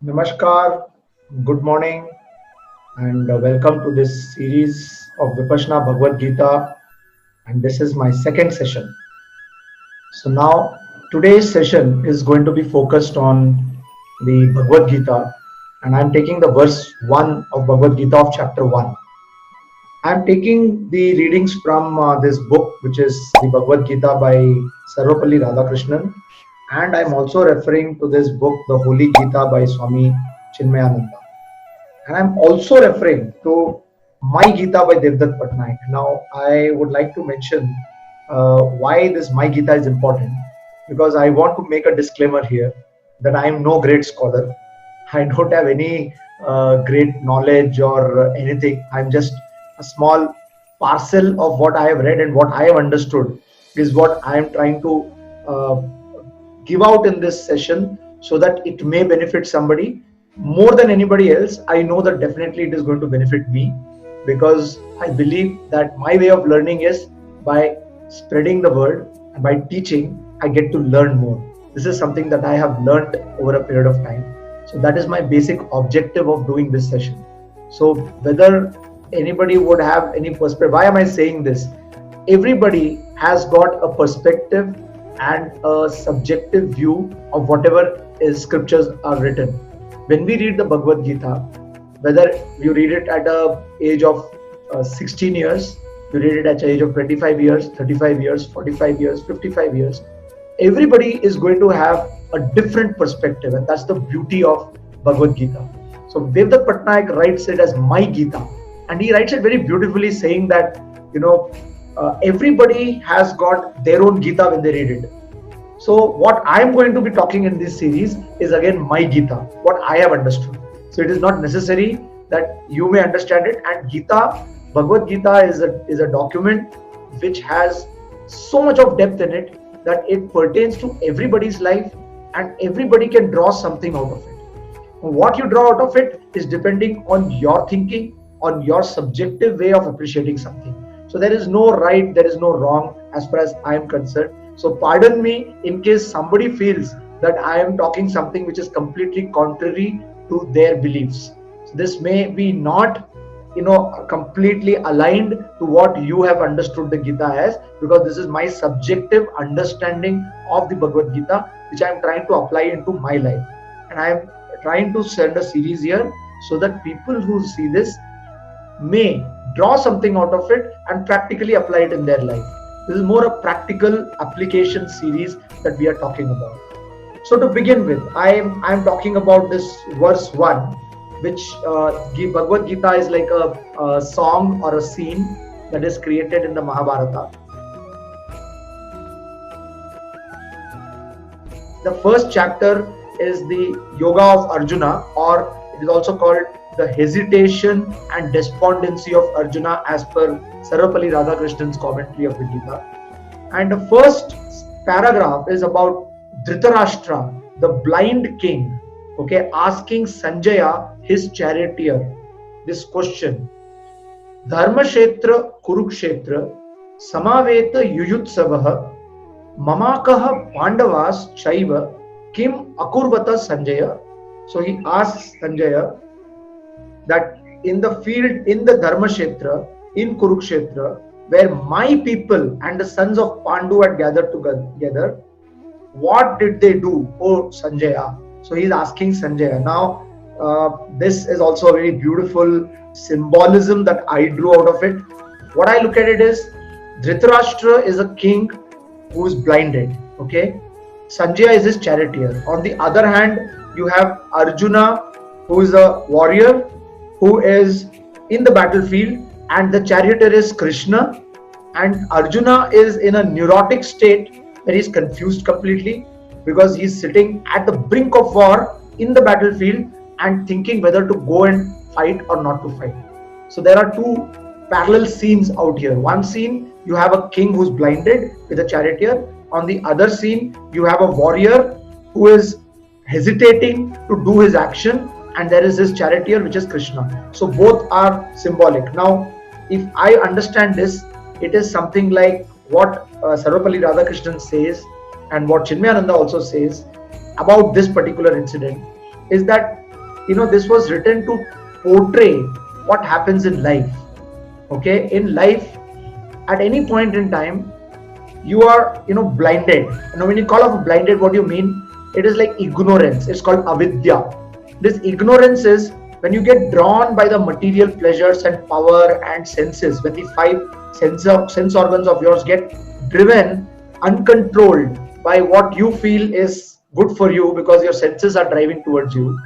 Namaskar, good morning, and welcome to this series of Vipassana Bhagavad Gita. And this is my second session. So, now today's session is going to be focused on the Bhagavad Gita, and I'm taking the verse 1 of Bhagavad Gita of chapter 1. I'm taking the readings from this book, which is the Bhagavad Gita by Sarvapalli Radhakrishnan, and I'm also referring to this book, the Holy Gita by Swami Chinmayananda. And I'm also referring to My Gita by Devdutt Patnaik. Now, I would like to mention why this My Gita is important, because I want to make a disclaimer here that I am no great scholar. I don't have any great knowledge or anything. I'm just a small parcel of what I have read and what I have understood is what I am trying to uh, give out in this session so that it may benefit somebody more than anybody else. I know that definitely it is going to benefit me, because I believe that my way of learning is by spreading the word, and by teaching I get to learn more. This is something that I have learned over a period of time. So that is my basic objective of doing this session. So whether anybody would have any perspective, why am I saying this? Everybody has got a perspective and a subjective view of whatever is scriptures are written. When we read the Bhagavad Gita, whether you read it at a age of 16 years, you read it at the age of 25 years, 35 years, 45 years, 55 years, everybody is going to have a different perspective, and that's the beauty of Bhagavad Gita. So Devdutt Patnaik writes it as My Gita, and he writes it very beautifully, saying that everybody has got their own Gita when they read it. So what I am going to be talking in this series is again My Gita, what I have understood. So it is not necessary that you may understand it. And Gita, Bhagavad Gita is a document which has so much of depth in it that it pertains to everybody's life, and everybody can draw something out of it. What you draw out of it is depending on your thinking, on your subjective way of appreciating something. So there is no right, there is no wrong as far as I am concerned. So pardon me in case somebody feels that I am talking something which is completely contrary to their beliefs. So this may be not completely aligned to what you have understood the Gita as, because this is my subjective understanding of the Bhagavad Gita, which I am trying to apply into my life. And I am trying to send a series here so that people who see this may draw something out of it and practically apply it in their life. This is more a practical application series that we are talking about. So to begin with, I am talking about this verse 1, which Bhagavad Gita is like a song or a scene that is created in the Mahabharata. The first chapter is the Yoga of Arjuna, or it is also called the hesitation and despondency of Arjuna, as per Sarvapalli Radhakrishnan's commentary of the Gita. And the first paragraph is about Dhritarashtra, the blind king, asking Sanjaya, his charioteer, this question: Dharmashetra Kurukshetra Samaveta Yuyutsavah Mamakaha Pandavas Chaiva Kim Akurvata Sanjaya. So he asks Sanjaya that in the field, in the Dharmashetra, in Kurukshetra, where my people and the sons of Pandu had gathered together, what did they do, oh Sanjaya? So he is asking Sanjaya. Now, this is also a very beautiful symbolism that I drew out of it. What I look at it is, Dhritarashtra is a king who is blinded. Sanjaya is his charioteer. On the other hand, you have Arjuna, who is a warrior, who is in the battlefield, and the charioteer is Krishna, and Arjuna is in a neurotic state where he is confused completely, because he is sitting at the brink of war in the battlefield and thinking whether to go and fight or not to fight. So there are two parallel scenes out here. One scene, you have a king who's blinded with a charioteer. On the other scene, you have a warrior who is hesitating to do his action, and there is his charioteer, which is Krishna. So both are symbolic. Now, if I understand this, it is something like what Sarvapalli Radhakrishnan says, and what Chinmayananda also says about this particular incident, is that this was written to portray what happens in life. Okay, in life, at any point in time, you are blinded. When you call off blinded, what do you mean? It is like ignorance. It's called avidya. This ignorance is when you get drawn by the material pleasures and power and senses. When the five sense organs of yours get driven uncontrolled by what you feel is good for you, because your senses are driving towards you,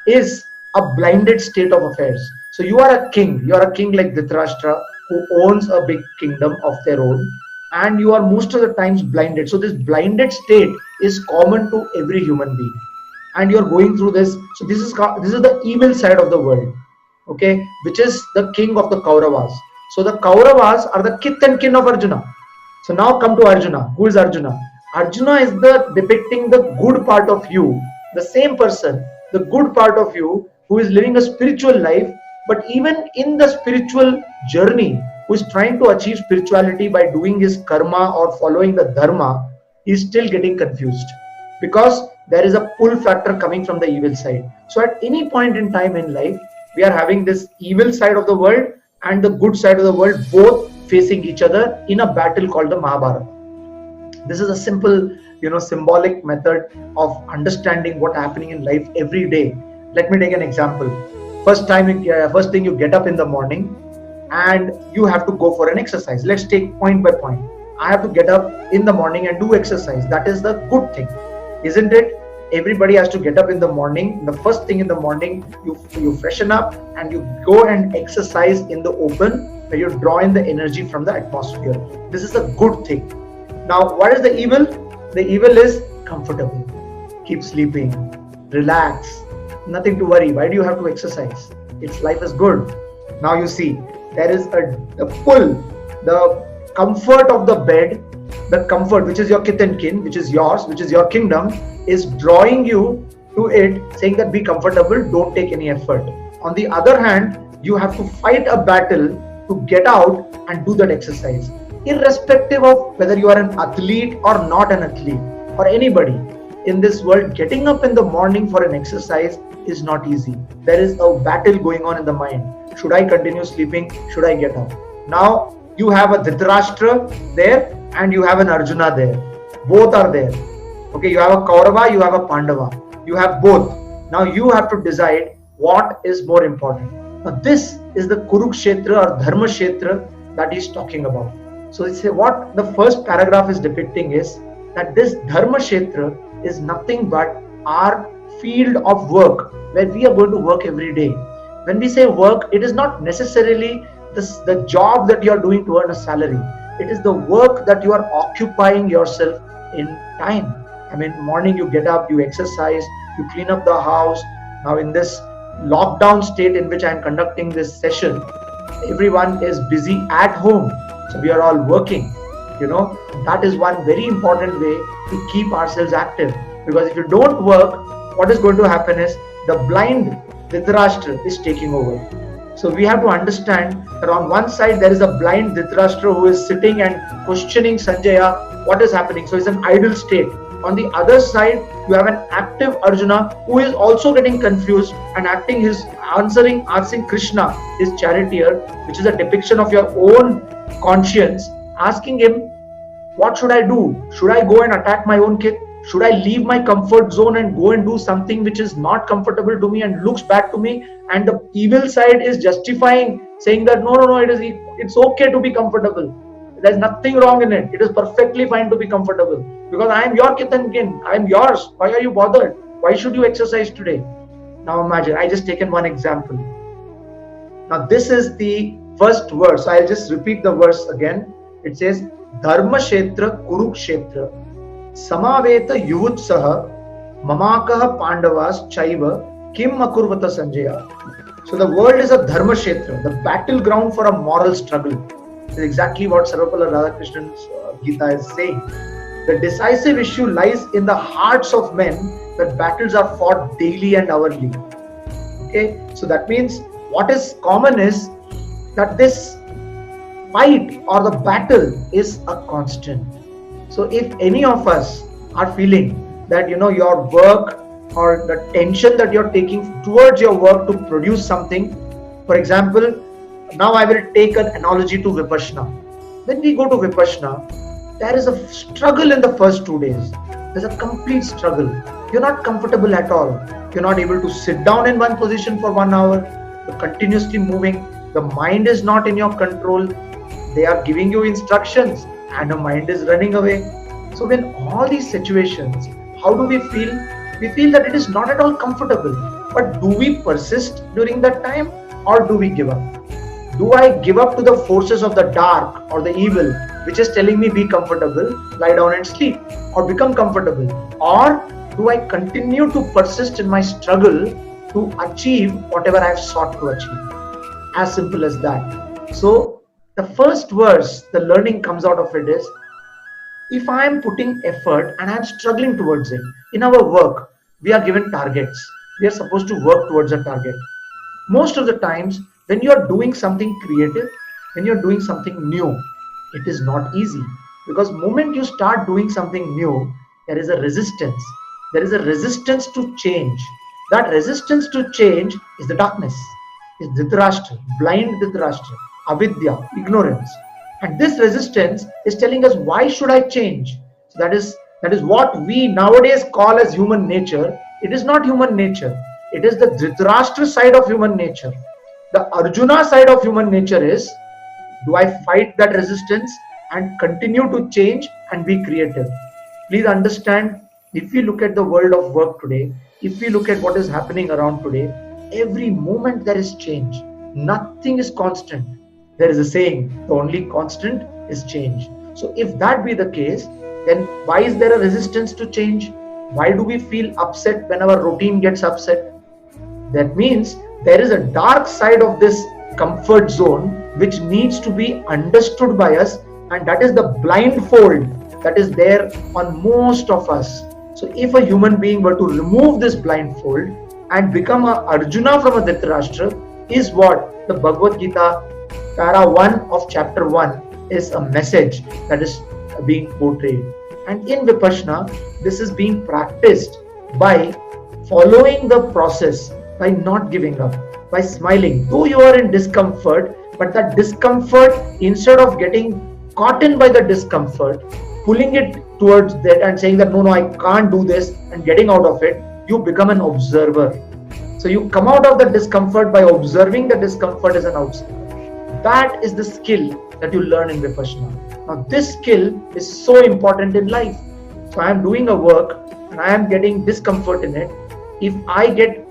is a blinded state of affairs. So you are a king. You are a king like Dhritarashtra, who owns a big kingdom of their own, and you are most of the times blinded. So this blinded state is common to every human being, and you are going through this. So this is the evil side of the world, okay, which is the king of the Kauravas. So the Kauravas are the kith and kin of Arjuna. So now come to Arjuna. Who is Arjuna? Arjuna is the depicting the good part of you, the same person, the good part of you who is living a spiritual life, but even in the spiritual journey, who is trying to achieve spirituality by doing his karma or following the dharma, is still getting confused, because there is a pull factor coming from the evil side. So at any point in time in life, we are having this evil side of the world and the good side of the world both facing each other in a battle called the Mahabharata. This is a simple, symbolic method of understanding what's happening in life every day. Let me take an example. First thing you get up in the morning and you have to go for an exercise. Let's take point by point. I have to get up in the morning and do exercise. That is the good thing, isn't it? Everybody has to get up in the morning. The first thing in the morning, you freshen up and you go and exercise in the open, where you draw in the energy from the atmosphere. This is a good thing. Now, what is the evil? The evil is comfortable. Keep sleeping, relax, nothing to worry. Why do you have to exercise? Its life is good. Now you see, there is a pull, the comfort of the bed, the comfort which is your kith and kin, which is yours, which is your kingdom, is drawing you to it, saying that be comfortable, don't take any effort. On the other hand, you have to fight a battle to get out and do that exercise. Irrespective of whether you are an athlete or not an athlete, or anybody in this world, getting up in the morning for an exercise is not easy. There is a battle going on in the mind. Should I continue sleeping? Should I get up? Now you have a Dhritarashtra there and you have an Arjuna there. Both are there. Okay, you have a Kaurava, you have a Pandava. You have both. Now you have to decide what is more important. Now this is the Kurukshetra or Dharma Kshetra that he's talking about. So what the first paragraph is depicting is that this Dharma Kshetra is nothing but our field of work, where we are going to work every day. When we say work, it is not necessarily the job that you are doing to earn a salary. It is the work that you are occupying yourself in time. Morning you get up, you exercise, you clean up the house. Now in this lockdown state in which I am conducting this session, everyone is busy at home. So we are all working. That is one very important way to keep ourselves active. Because if you don't work, what is going to happen is the blind Dhritarashtra is taking over. So we have to understand that on one side there is a blind Dhritarashtra who is sitting and questioning Sanjaya what is happening. So it's an idle state. On the other side, you have an active Arjuna who is also getting confused and asking Krishna, his charioteer, which is a depiction of your own conscience, asking him, what should I do? Should I go and attack my own kith? Should I leave my comfort zone and go and do something which is not comfortable to me and looks bad to me? And the evil side is justifying, saying that no, it's okay to be comfortable. There's nothing wrong in it. It is perfectly fine to be comfortable. Because I am your kith and kin. I am yours. Why are you bothered? Why should you exercise today? Now imagine, I just taken one example. Now this is the first verse. I'll just repeat the verse again. It says, Dharma Kshetra Kurukshetra Samaveta Yuvutsaha Mamakaha Pandavas Chaiva Kim Akurvata Sanjaya. So the world is a Dharma Kshetra, the battleground for a moral struggle. This is exactly what Sarvapalla Radhakrishnan's Gita is saying. The decisive issue lies in the hearts of men, where battles are fought daily and hourly. Okay, so that means what is common is that this fight or the battle is a constant. So if any of us are feeling that your work or the tension that you're taking towards your work to produce something. For example, now I will take an analogy to Vipassana. When we go to Vipassana, there is a struggle in the first 2 days. There's a complete struggle. You're not comfortable at all. You're not able to sit down in one position for 1 hour. You're continuously moving. The mind is not in your control. They are giving you instructions and the mind is running away. So when all these situations, how do we feel? We feel that it is not at all comfortable. But do we persist during that time or do we give up? Do I give up to the forces of the dark or the evil, which is telling me be comfortable, lie down and sleep, or become comfortable? Or do I continue to persist in my struggle to achieve whatever I have sought to achieve? As simple as that. So the first verse, the learning comes out of it is, if I am putting effort and I am struggling towards it, in our work, we are given targets. We are supposed to work towards a target. Most of the times, when you are doing something creative, when you are doing something new, it is not easy. Because the moment you start doing something new, there is a resistance. There is a resistance to change. That resistance to change is the darkness, is Dhritarashtra, blind Dhritarashtra, avidya, ignorance. And this resistance is telling us, why should I change? So that is what we nowadays call as human nature. It is not human nature. It is the Dhritarashtra side of human nature. The Arjuna side of human nature is, do I fight that resistance and continue to change and be creative? Please understand, if we look at the world of work today, if we look at what is happening around today, every moment there is change. Nothing is constant. There is a saying, the only constant is change. So if that be the case, then why is there a resistance to change? Why do we feel upset when our routine gets upset? That means there is a dark side of this comfort zone which needs to be understood by us, and that is the blindfold that is there on most of us. So if a human being were to remove this blindfold and become a Arjuna from a Dhritarashtra, is what the BhagwadGita para 1 of chapter 1 is a message that is being portrayed. And in Vipassana, this is being practiced by following the process, by not giving up, by smiling. Though you are in discomfort, but that discomfort, instead of getting caught in by the discomfort, pulling it towards that and saying that no, I can't do this and getting out of it, you become an observer. So you come out of the discomfort by observing the discomfort as an outsider. That is the skill that you learn in Vipassana. Now this skill is so important in life. So I am doing a work and I am getting discomfort in it. If I get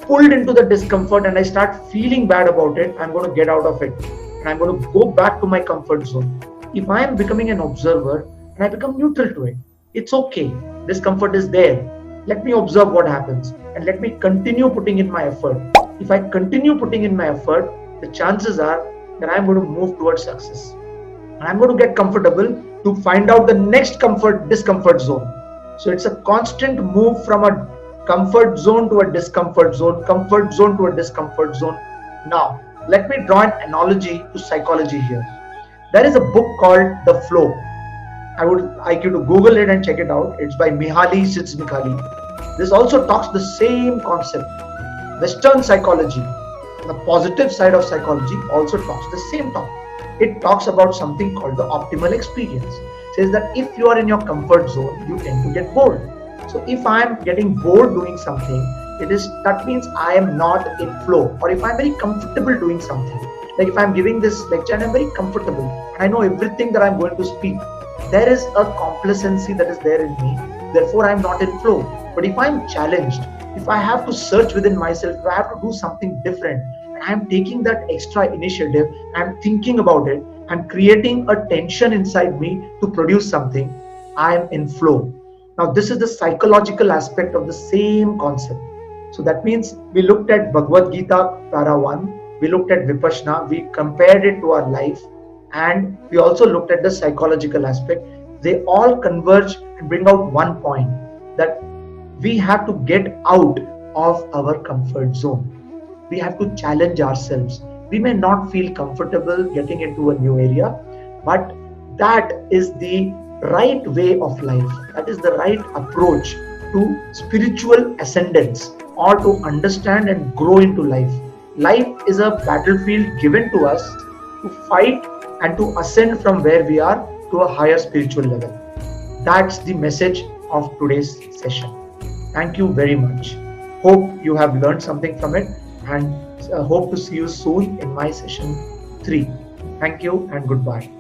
pulled into the discomfort and I start feeling bad about it, I'm going to get out of it and I'm going to go back to my comfort zone. If I am becoming an observer and I become neutral to it, it's okay. Discomfort is there. Let me observe what happens and let me continue putting in my effort. If I continue putting in my effort, the chances are that I'm going to move towards success. And I'm going to get comfortable to find out the next discomfort zone. So it's a constant move from a comfort zone to a discomfort zone, comfort zone to a discomfort zone. Now, let me draw an analogy to psychology here. There is a book called The Flow. I would like you to Google it and check it out. It's by Mihaly Csikszentmihalyi. This also talks the same concept. Western psychology, the positive side of psychology, also talks the same talk. It talks about something called the optimal experience. It says that if you are in your comfort zone, you tend to get bored. So if I am getting bored doing something, that means I am not in flow. Or if I'm very comfortable doing something, like if I'm giving this lecture and I'm very comfortable and I know everything that I'm going to speak, there is a complacency that is there in me. Therefore, I'm not in flow. But if I'm challenged, if I have to search within myself, if I have to do something different, and I'm taking that extra initiative, I'm thinking about it, I'm creating a tension inside me to produce something, I'm in flow. Now, this is the psychological aspect of the same concept. So that means we looked at BhagwadGita para 1, we looked at Vipassana, we compared it to our life, and we also looked at the psychological aspect. They all converge and bring out one point, that we have to get out of our comfort zone. We have to challenge ourselves. We may not feel comfortable getting into a new area, but that is the right way of life. That is the right approach to to spiritual ascendance or to understand and grow into life. Life is a battlefield given to us to fight and to ascend from where we are to a higher spiritual level. That's the message of today's session. Thank you very much. Hope you have learned something from it, and hope to see you soon in my session 3. Thank you and goodbye.